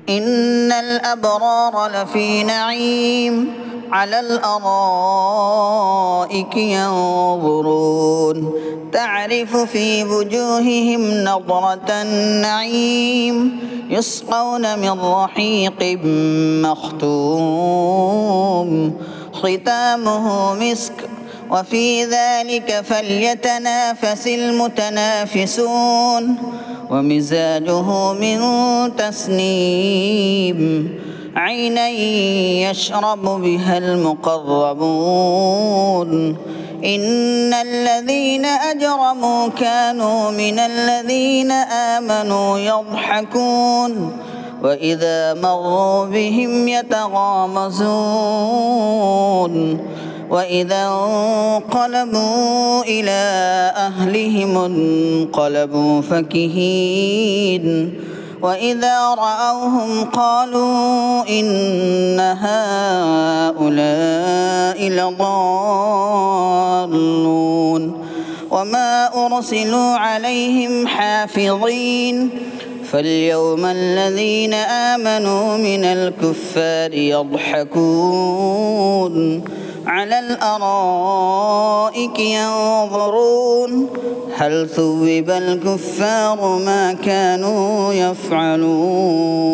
إن الأبرار لفي نعيم على الأرائك ينظرون تعرف في وجوههم نضرة النعيم يسقون من رحيق مختوم ختامه مسك وفي ذلك فليتنافس المتنافسون ومزاجه من تسنيم عينا يشرب بها المقربون إن الذين أجرموا كانوا من الذين آمنوا يضحكون وإذا مروا بهم يتغامزون وإذا انقلبوا إلى أهلهم انقلبوا فكهين وإذا رأوهم قالوا إن هؤلاء لضالون وما أرسلوا عليهم حافظين فاليوم الذين آمنوا من الكفار يضحكون على الأرائك ينظرون هل ثوب الكفار ما كانوا يفعلون.